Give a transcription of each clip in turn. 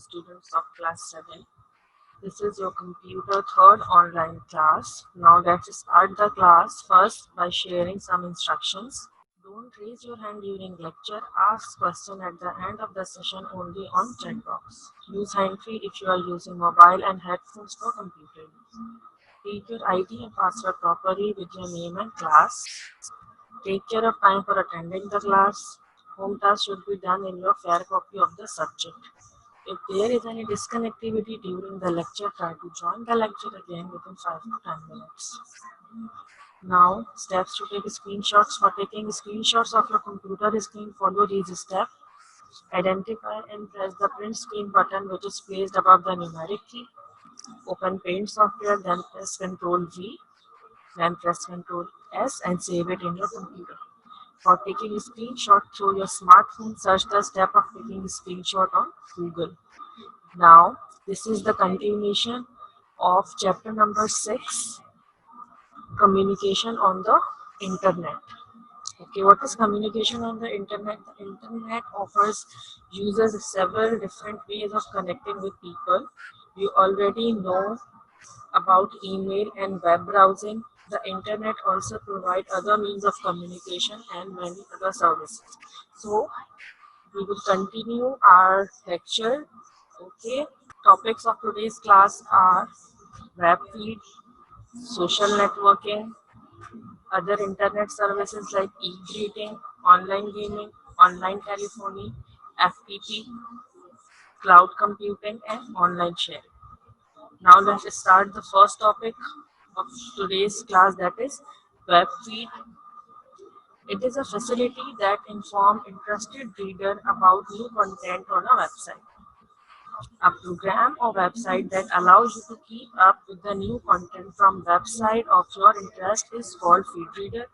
students of class 7. This is your computer third online class. Now let's start the class first by sharing some instructions. Don't raise your hand during lecture. Ask question at the end of the session only on chat box. Use hand free if you are using mobile and headphones for computer use. Take your ID and password properly with your name and class. Take care of time for attending the class. Home task should be done in your fair copy of the subject. If there is any disconnectivity during the lecture, try to join the lecture again within 5 to 10 minutes. Now, steps to take screenshots. For taking screenshots of your computer screen, follow these steps. Identify and press the print screen button which is placed above the numeric key. Open Paint software, then press Ctrl V, then press Ctrl S and save it in your computer. For taking a screenshot through your smartphone, search the step of taking a screenshot on Google. Now, this is the continuation of chapter number 6, communication on the internet. Okay, what is communication on the internet? The internet offers users several different ways of connecting with people. You already know about email and web browsing. The internet also provides other means of communication and many other services. So, we will continue our lecture. Okay, topics of today's class are web feed, social networking, other internet services like e-greeting, online gaming, online telephony, FTP, cloud computing, and online sharing. Now let's start the first topic of today's class, that is web feed. It is a facility that informs interested reader about new content on a website. A program or website that allows you to keep up with the new content from website of your interest is called feed reader.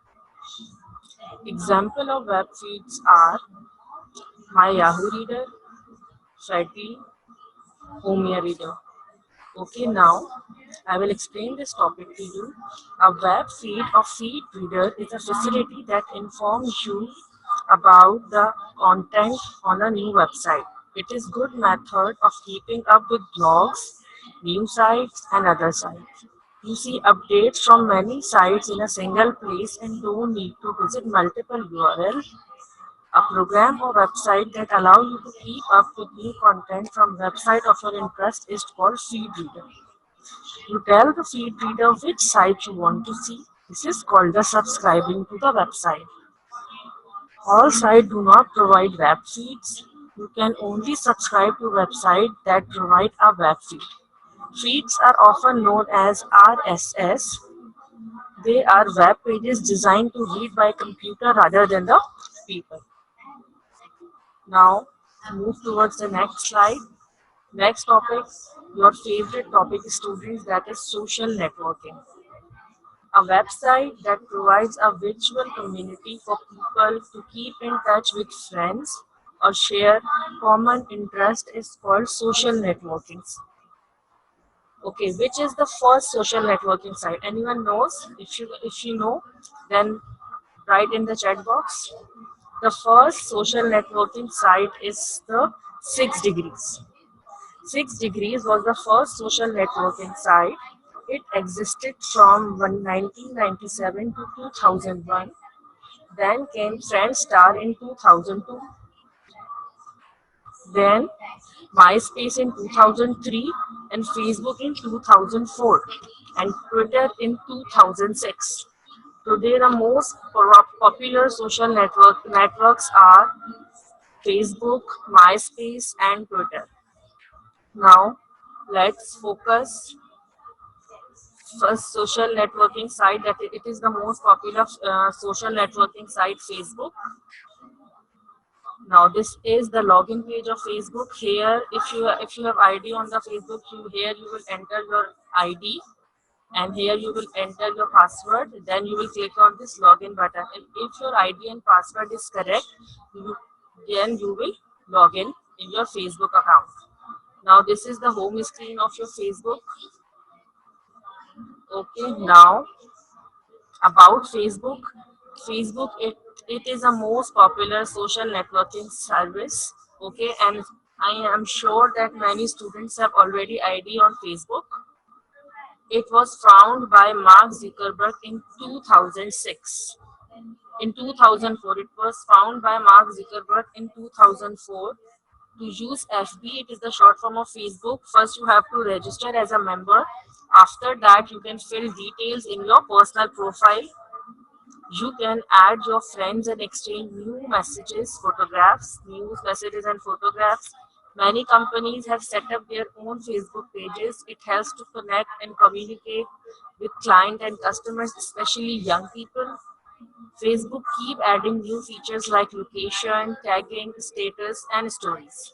Example of web feeds are My Yahoo Reader, Fetty, Homia Reader. Okay, now I will explain this topic to you. A web feed or feed reader is a facility that informs you about the content on a new website. It is good method of keeping up with blogs, news sites and other sites. You see updates from many sites in a single place and don't need to visit multiple URL. A program or website that allow you to keep up with new content from website of your interest is called feed reader. You tell the feed reader which site you want to see. This is called the subscribing to the website. All sites do not provide web feeds. You can only subscribe to websites that provide a web feed. Feeds are often known as RSS. They are web pages designed to read by computer rather than the people. Now, move towards the next slide. Next topic, your favorite topic, students, that is social networking. A website that provides a virtual community for people to keep in touch with friends or share common interest is called social networking. Okay, which is the first social networking site? Anyone knows? If you know, then write in the chat box. The first social networking site is the 6 Degrees. 6 Degrees was the first social networking site. It existed from 1997 to 2001. Then came Friendstar in 2002. Then MySpace in 2003 and Facebook in 2004 and Twitter in 2006. Today, the most popular social networks are Facebook, MySpace, and Twitter. Now, let's focus first social networking site, that it is the most popular social networking site, Facebook. Now this is the login page of Facebook. Here, if you have ID on the Facebook, here you will enter your ID and here you will enter your password. Then you will click on this login button. And if your ID and password is correct, then you will log in your Facebook account. Now this is the home screen of your Facebook. Okay, now about Facebook. Facebook, it is a most popular social networking service. Okay, and I am sure that many students have already ID on Facebook. It was founded by Mark Zuckerberg in 2006. In 2004, it was founded by Mark Zuckerberg in 2004. To use FB, it is the short form of Facebook. First, you have to register as a member. After that, you can fill details in your personal profile. You can add your friends and exchange new messages, photographs, news messages, and photographs. Many companies have set up their own Facebook pages. It helps to connect and communicate with client and customers, especially young people. Facebook keep adding new features like location, tagging, status, and stories.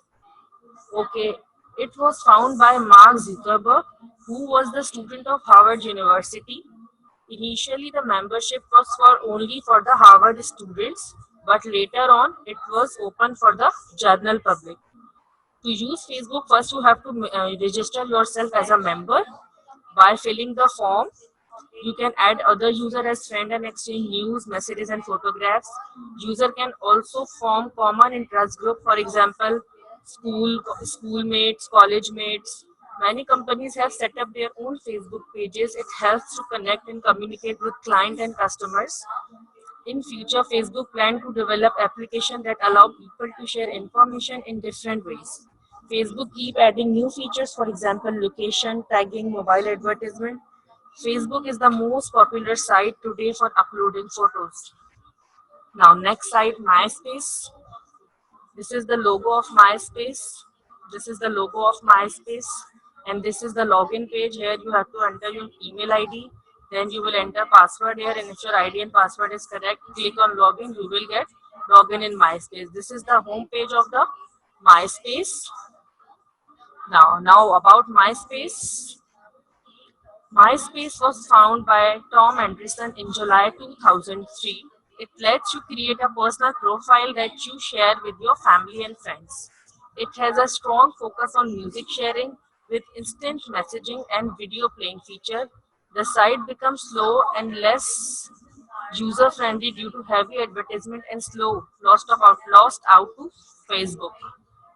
Okay, it was found by Mark Zuckerberg, who was the student of Harvard University. Initially, the membership was for only for the Harvard students, but later on, it was open for the general public. To use Facebook, first you have to register yourself as a member by filling the form. You can add other user as friend and exchange news, messages, and photographs. User can also form common interest group, for example, schoolmates, college mates. Many companies have set up their own Facebook pages. It helps to connect and communicate with client and customers. In future, Facebook plan to develop applications that allow people to share information in different ways. Facebook keep adding new features, for example, location, tagging, mobile advertisement. Facebook is the most popular site today for uploading photos. Now, next site, MySpace. This is the logo of MySpace. This is the logo of MySpace. And this is the login page. Here you have to enter your email ID. Then you will enter password here. And if your ID and password is correct, click on login. You will get login in MySpace. This is the home page of the MySpace. Now about MySpace. MySpace was founded by Tom Anderson in July 2003. It lets you create a personal profile that you share with your family and friends. It has a strong focus on music sharing with instant messaging and video playing feature. The site becomes slow and less user friendly due to heavy advertisement and slow lost out to Facebook.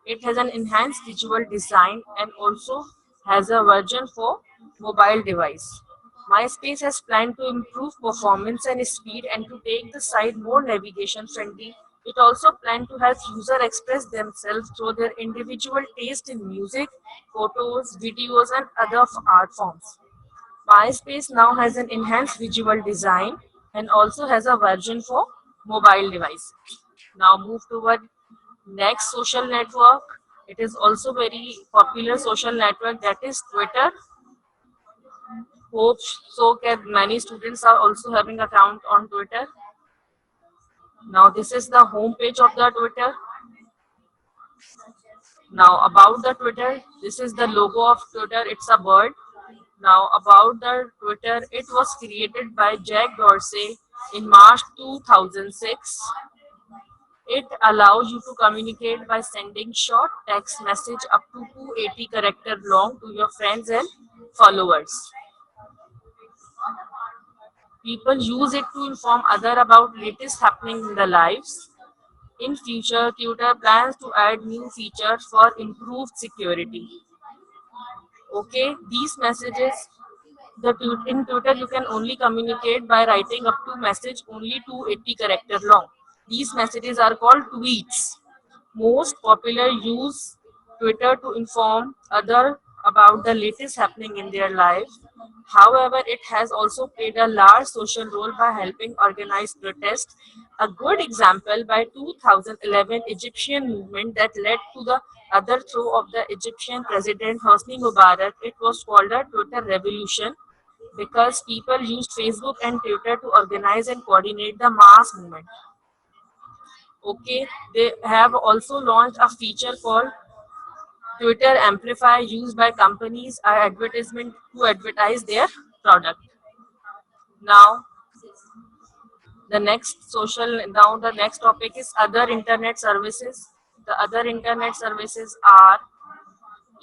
It has an enhanced visual design and also has a version for mobile device. MySpace has planned to improve performance and speed and to make the site more navigation friendly. It also planned to help users express themselves through their individual taste in music, photos, videos, and other art forms. MySpace now has an enhanced visual design and also has a version for mobile device. Now move toward next social network. It is also very popular social network, that is Twitter. Hope so that many students are also having account on Twitter. Now this is the home page of the Twitter. Now about the Twitter, this is the logo of Twitter. It's a bird. Now about the Twitter, it was created by Jack Dorsey in March 2006. It allows you to communicate by sending short text message up to 280 character long to your friends and followers. People use it to inform other about latest happening in their lives. In future, Twitter plans to add new features for improved security. Okay, these messages in Twitter you can only communicate by writing up to message only 280 character long. These messages are called tweets. Most popular use Twitter to inform other about the latest happening in their life. However, it has also played a large social role by helping organize protests. A good example by 2011 Egyptian movement that led to the overthrow of the Egyptian president Hosni Mubarak. It was called a Twitter revolution because people used Facebook and Twitter to organize and coordinate the mass movement. Okay, they have also launched a feature called Twitter Amplify used by companies or advertisement to advertise their product. Now the next topic is other internet services. The other internet services are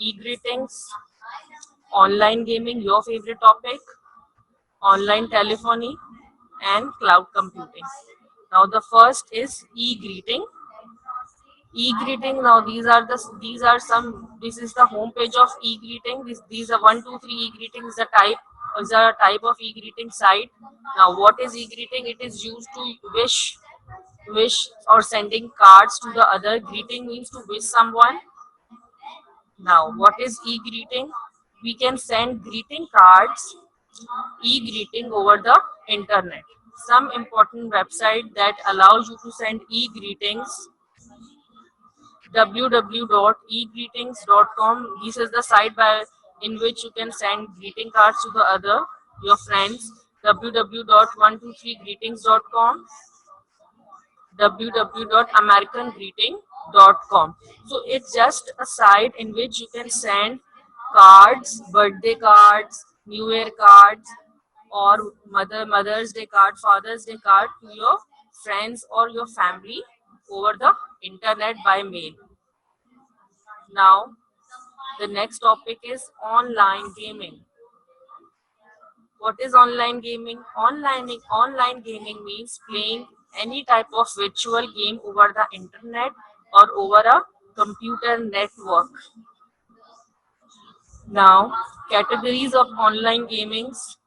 e-greetings, online gaming, your favorite topic, online telephony, and cloud computing. Now the first is e-greeting. E-greeting. Now these are some. This is the home page of e-greeting. These are 1, 2, 3 e-greeting is a type of e-greeting site. Now what is e-greeting? It is used to wish or sending cards to the other. Greeting means to wish someone. Now what is e-greeting? We can send greeting cards, e-greeting over the internet. Some important website that allows you to send e-greetings: www.egreetings.com. This is the site in which you can send greeting cards to the other your friends. www.123greetings.com, www.americangreeting.com. So it's just a site in which you can send cards, birthday cards, New Year cards, or Mother's Day card, Father's Day card to your friends or your family over the internet by mail. Now, the next topic is online gaming. What is online gaming? Online gaming means playing any type of virtual game over the internet or over a computer network. Now, categories of online gamings.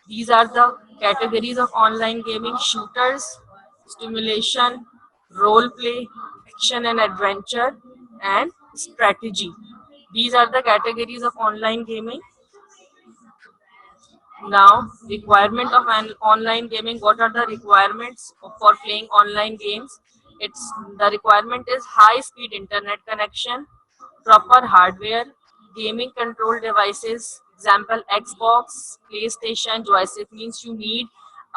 These are the categories of online gaming: shooters, stimulation, role play, action and adventure, and strategy. These are the categories of online gaming. Now, requirement of an online gaming. What are the requirements for playing online games? It's the requirement is high speed internet connection, proper hardware, gaming control devices. Example: Xbox, PlayStation, joystick. Means you need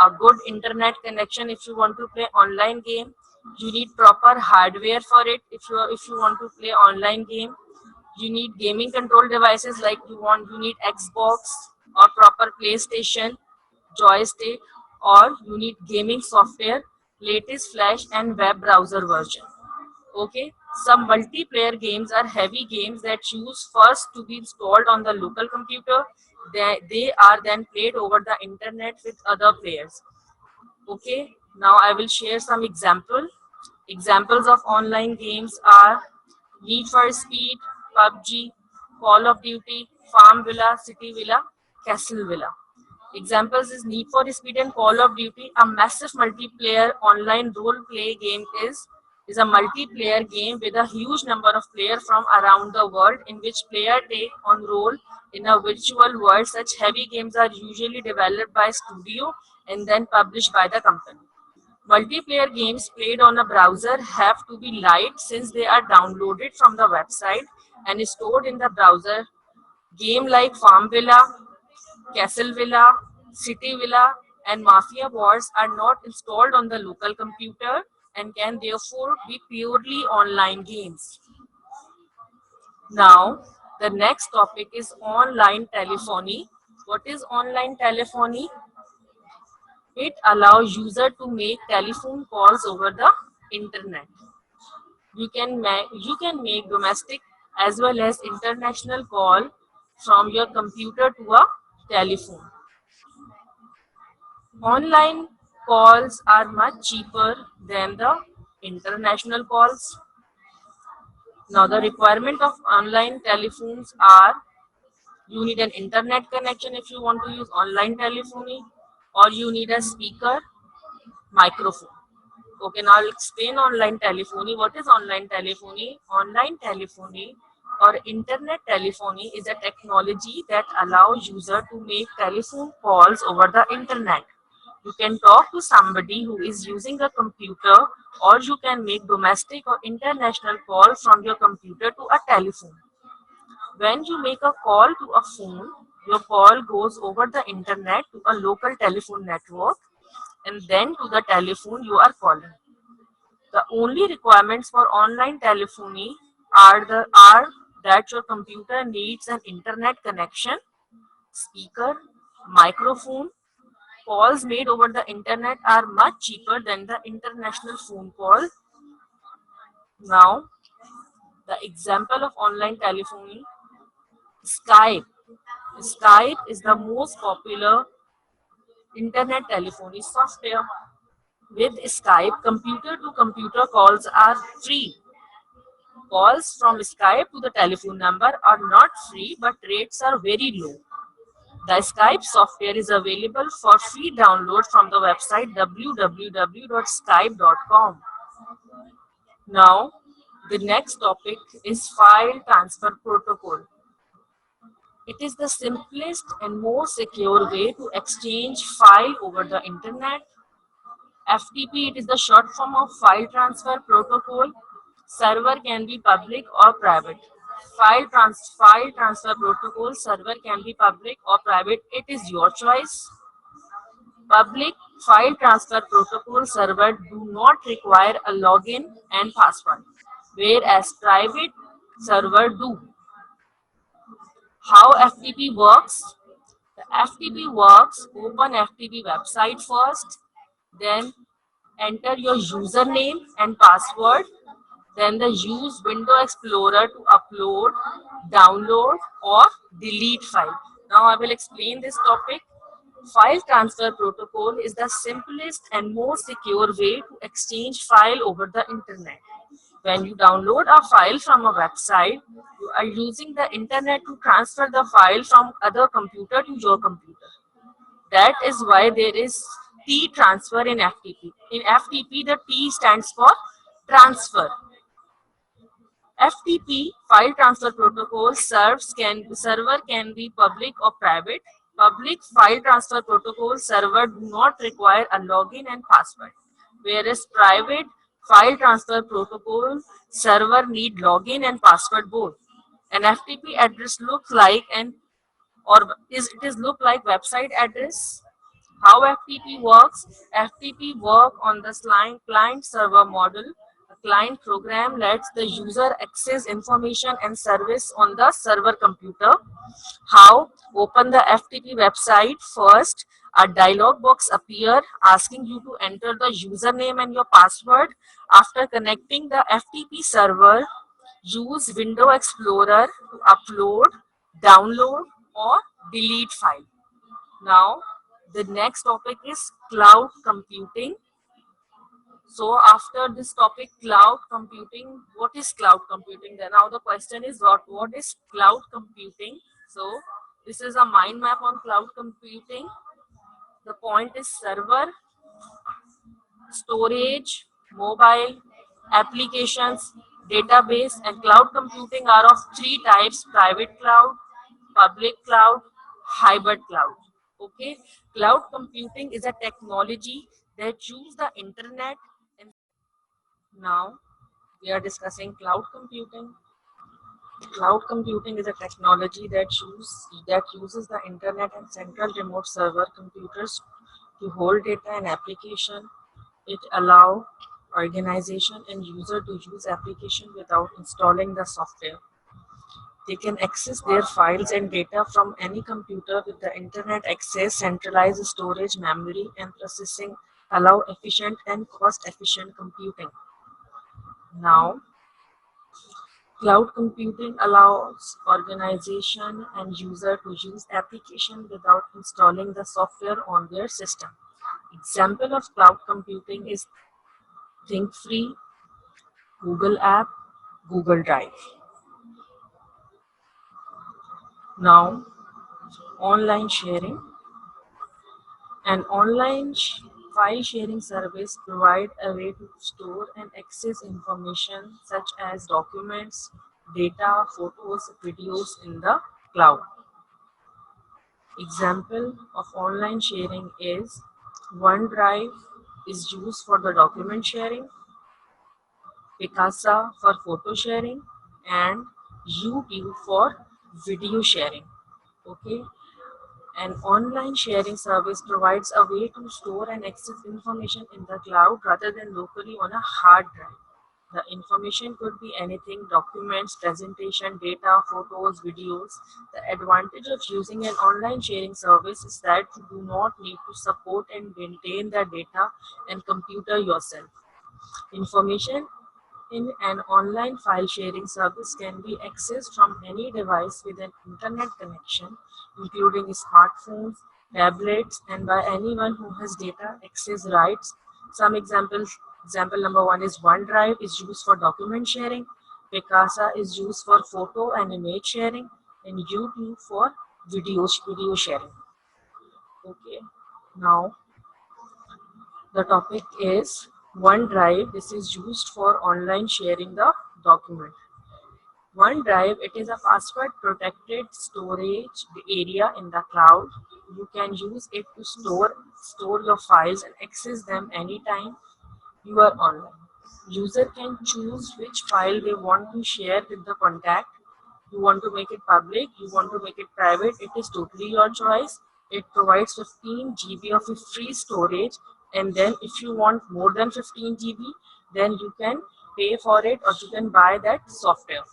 a good internet connection if you want to play online game. You need proper hardware for it if you want to play online game. You need gaming control devices like you need Xbox or proper PlayStation joystick, or you need gaming software, latest flash and web browser version. Okay, some multiplayer games are heavy games that choose first to be installed on the local computer. They are then played over the internet with other players. Okay, now I will share some examples of online games are Need for Speed, PUBG, Call of Duty, Farm Villa, City Villa, Castle Villa. Examples is Need for Speed and Call of Duty. A massive multiplayer online role-play game is a multiplayer game with a huge number of players from around the world in which players take on role in a virtual world. Such heavy games are usually developed by studio and then published by the company. Multiplayer games played on a browser have to be light since they are downloaded from the website and stored in the browser. Game like Farm Villa, Castle Villa, City Villa, and Mafia Wars are not installed on the local computer and can therefore be purely online games. Now, the next topic is online telephony. What is online telephony? It allows user to make telephone calls over the internet. You can make domestic as well as international call from your computer to a telephone. Online calls are much cheaper than the international calls. Now the requirement of online telephones are: you need an internet connection if you want to use online telephony, or you need a speaker, microphone. Okay, now I'll explain online telephony. What is online telephony? Online telephony or internet telephony is a technology that allows user to make telephone calls over the internet. You can talk to somebody who is using a computer, or you can make domestic or international call from your computer to a telephone. When you make a call to a phone, your call goes over the internet to a local telephone network and then to the telephone you are calling. The only requirements for online telephony are that your computer needs an internet connection, speaker, microphone. Calls made over the internet are much cheaper than the international phone call. Now, the example of online telephony: Skype. Skype is the most popular internet telephony software. With Skype, computer-to-computer calls are free. Calls from Skype to the telephone number are not free, but rates are very low. The Skype software is available for free download from the website www.skype.com. Now, the next topic is file transfer protocol. It is the simplest and most secure way to exchange file over the internet. FTP, it is the short form of file transfer protocol. Server can be public or private. File transfer protocol server can be public or private. It is your choice. Public file transfer protocol server do not require a login and password, whereas private server do. How FTP works? The FTP works, open FTP website first, then enter your username and password, then use Window Explorer to upload, download or delete file. Now I will explain this topic. File transfer protocol is the simplest and most secure way to exchange file over the internet. When you download a file from a website, you are using the internet to transfer the file from other computer to your computer. That is why there is T transfer in FTP. In FTP, the T stands for transfer. FTP file transfer protocol server can be public or private. Public file transfer protocol server do not require a login and password, whereas private file transfer protocol server need login and password both. An FTP address looks like it is look like website address. How FTP works? FTP work on the client server model. A client program lets the user access information and service on the server computer. How? Open the FTP website first. A dialog box appear asking you to enter the username and your password. After connecting the FTP server, use Window Explorer to upload, download or delete file. Now, the next topic is cloud computing. So after this topic, cloud computing, what is cloud computing? Then now the question is what is cloud computing? So this is a mind map on cloud computing. The point is server, storage, mobile, applications, database, and cloud computing are of three types: private cloud, public cloud, hybrid cloud. Okay, cloud computing is a technology that uses the internet. And now we are discussing cloud computing. Cloud computing is a technology that uses the internet and central remote server computers to hold data and application. It allows organization and user to use application without installing the software. They can access their files and data from any computer with the internet access, centralized storage, memory, and processing allow efficient and cost-efficient computing. Now, cloud computing allows organization and user to use application without installing the software on their system. Example of cloud computing is ThinkFree, Google App, Google Drive. Now, online sharing. An online file sharing service provides a way to store and access information such as documents, data, photos, videos in the cloud. Example of online sharing is OneDrive is used for the document sharing, Picasa for photo sharing, and YouTube for video sharing. Okay. An online sharing service provides a way to store and access information in the cloud rather than locally on a hard drive. The information could be anything: documents, presentation, data, photos, videos. The advantage of using an online sharing service is that you do not need to support and maintain the data and computer yourself. Information in an online file sharing service can be accessed from any device with an internet connection, including smartphones, tablets, and by anyone who has data access rights Some examples. Example number one is OneDrive is used for document sharing. Picasa is used for photo and image sharing, and YouTube for video sharing. Okay. Now the topic is OneDrive. This is used for online sharing the document. OneDrive, it is a password protected storage area in the cloud. You can use it to store your files and access them anytime you are online. User can choose which file they want to share with the contact. You want to make it public, you want to make it private, it is totally your choice. It provides 15 GB of free storage, and then if you want more than 15 GB, then you can pay for it or you can buy that software.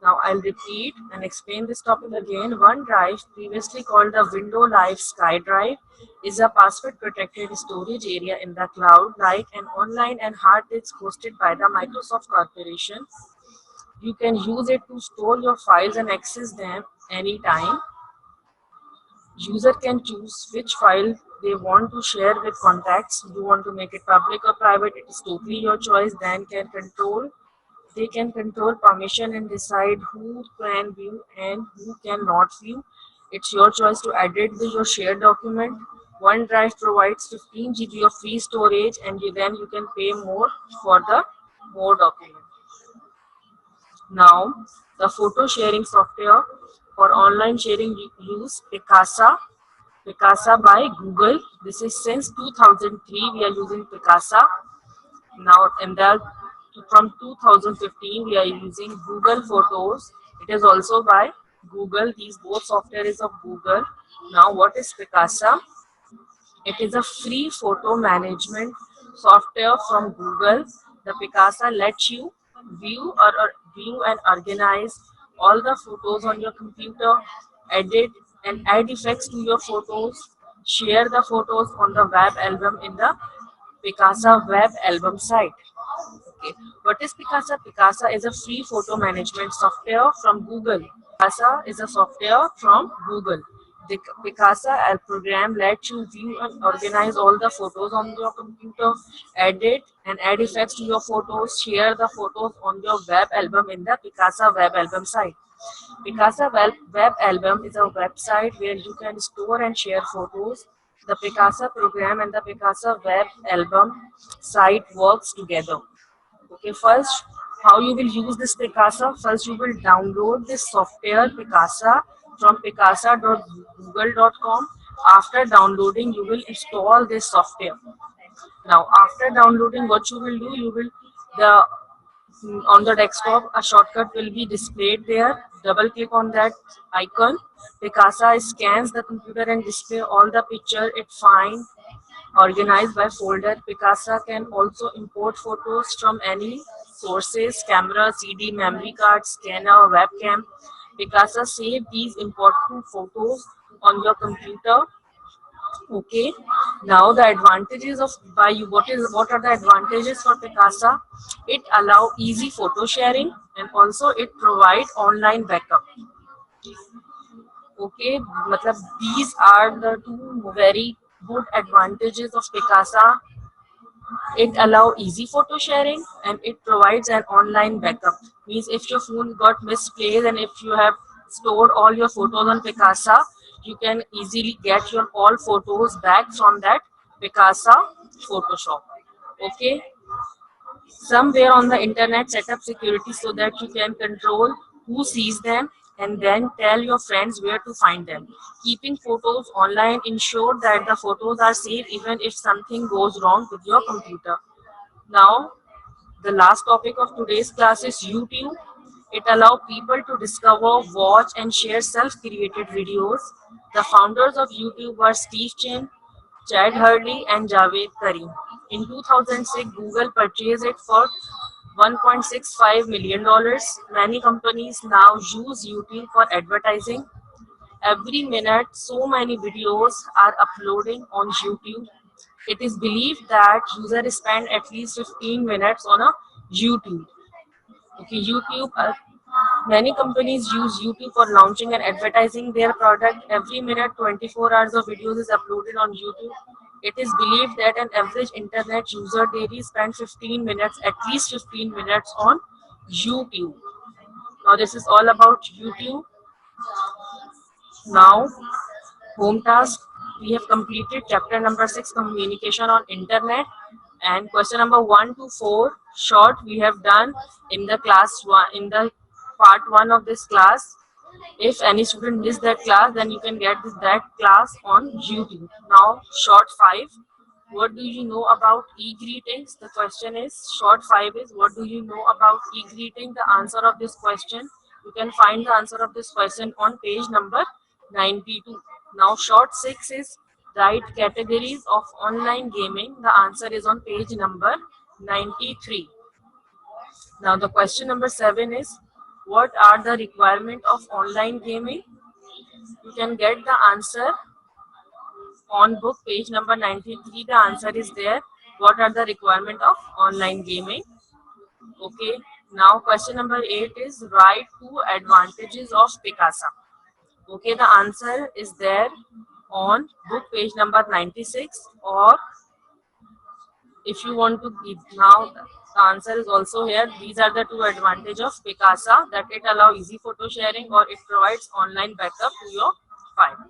Now I'll repeat and explain this topic again. OneDrive, previously called the Window Live SkyDrive, is a password protected storage area in the cloud like an online and hard disk hosted by the Microsoft Corporation. You can use it to store your files and access them anytime. User can choose which file they want to share with contacts. You want to make it public or private, it is totally your choice. They can control permission and decide who can view and who cannot view. It's your choice to edit your shared document. OneDrive provides 15 GB of free storage, and then you can pay more for the more document. Now, the photo sharing software for online sharing use Picasa. Picasa by Google. This is since 2003 we are using Picasa. Now, and that from 2015 we are using Google Photos. It is also by Google. These both software is of Google. Now, what is Picasa? It is a free photo management software from Google. The Picasa lets you view and organize all the photos on your computer, edit and add effects to your photos, share the photos on the web album in the Picasa web album site. Okay. What is Picasa? Picasa is a free photo management software from Google. Picasa is a software from Google. The Picasa program lets you view and organize all the photos on your computer, edit and add effects to your photos, share the photos on your web album in the Picasa web album site. Picasa web album is a website where you can store and share photos. The Picasa program and the Picasa web album site works together. Okay, first, how you will use this Picasa? First, you will download this software Picasa from picasa.google.com. After downloading, you will install this software. Now, after downloading, what you will do, you will the on the desktop a shortcut will be displayed there. Double click on that icon. Picasa scans the computer and display all the picture it finds organized by folder. Picasa can also import photos from any sources, camera, CD, memory card, scanner, webcam. Picasa save these important photos on your computer. Okay. Now the advantages of by you what are the advantages for Picasa? It allow easy photo sharing and also it provide online backup. Okay, matlab these are the two very good advantages of Picasa. It allow easy photo sharing and it provides an online backup. Means if your phone got misplaced and if you have stored all your photos on Picasa, you can easily get your all photos back from that Picasa Photoshop. Okay. Somewhere on the internet, set up security so that you can control who sees them and then tell your friends where to find them. Keeping photos online ensure that the photos are safe even if something goes wrong with your computer. Now, the last topic of today's class is YouTube. It allows people to discover, watch, and share self-created videos. The founders of YouTube were Steve Chen, Chad Hurley, and Javed Karim. In 2006, Google purchased it for $1.65 million. Many companies now use YouTube for advertising. Every minute, so many videos are uploading on YouTube. It is believed that users spend at least 15 minutes on a YouTube. Okay, YouTube. Many companies use YouTube for launching and advertising their product. Every minute, 24 hours of videos is uploaded on YouTube. It is believed that an average internet user daily spends 15 minutes, at least 15 minutes on YouTube. Now this is all about YouTube. Now, home task. We have completed chapter number 6, communication on internet, and question number 1 to 4 short we have done in the class 1, in the part 1 of this class. If any student miss that class, then you can get that class on YouTube. Now, short 5. What do you know about e-greetings? The question is, short 5 is, what do you know about e-greeting? The answer of this question, you can find the answer of this question on page number 92. Now, short 6 is, write categories of online gaming. The answer is on page number 93. Now, the question number 7 is, what are the requirement of online gaming? You can get the answer on book page number 93. The answer is there. What are the requirement of online gaming? Okay. Now question number 8 is, write 2 advantages of Picasa. Okay, the answer is there on book page number 96. Or if you want to give, now the answer is also here. These are the 2 advantages of Picasa, that it allows easy photo sharing or it provides online backup to your file.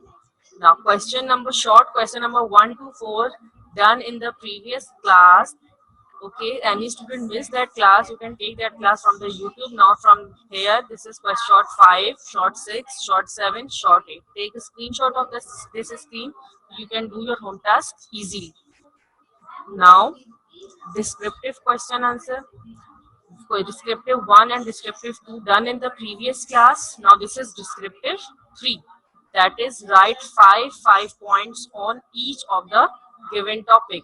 Now question number 1 to 4 done in the previous class. Okay, any student miss that class, you can take that class from the YouTube. Now from here, this is short 5, short 6, short 7, short 8. Take a screenshot of this screen. You can do your home task easily. Now, descriptive question answer. Descriptive 1 and descriptive 2 done in the previous class. Now this is descriptive 3. That is, write 5 points on each of the given topic.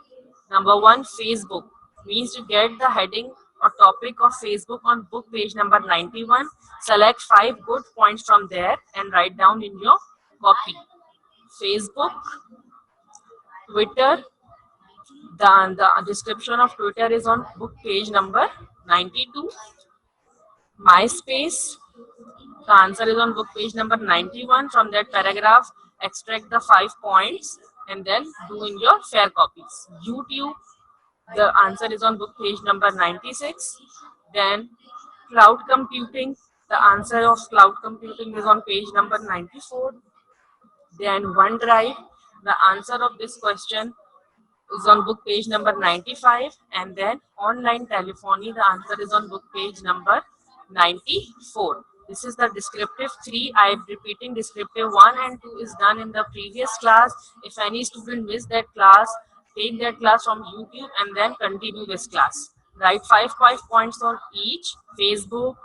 Number 1, Facebook. Means to get the heading or topic of Facebook on book page number 91. Select 5 good points from there and write down in your copy. Facebook, Twitter. The description of Twitter is on book page number 92. MySpace. The answer is on book page number 91. From that paragraph, extract the 5 points and then do in your fair copies. YouTube. The answer is on book page number 96. Then cloud computing. The answer of cloud computing is on page number 94. Then OneDrive. The answer of this question is on book page number 95. And then online telephony, the answer is on book page number 94. This is the descriptive 3. I am repeating, descriptive 1 and 2 is done in the previous class. If any student missed that class, take that class from YouTube and then continue this class. Write 5 points on each: Facebook,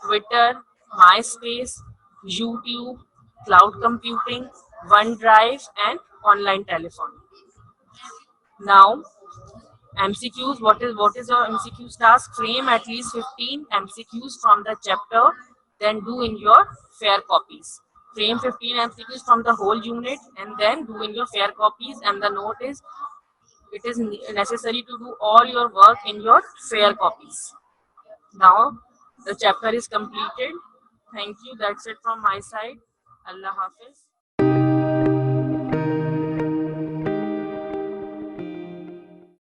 Twitter, MySpace, YouTube, cloud computing, OneDrive, and online telephony. Now, MCQs. What is your MCQs task? Frame at least 15 MCQs from the chapter, then do in your fair copies. Frame 15 MCQs from the whole unit and then do in your fair copies. And the note is, it is necessary to do all your work in your fair copies. Now the chapter is completed. Thank you. That's it from my side. Allah Hafiz.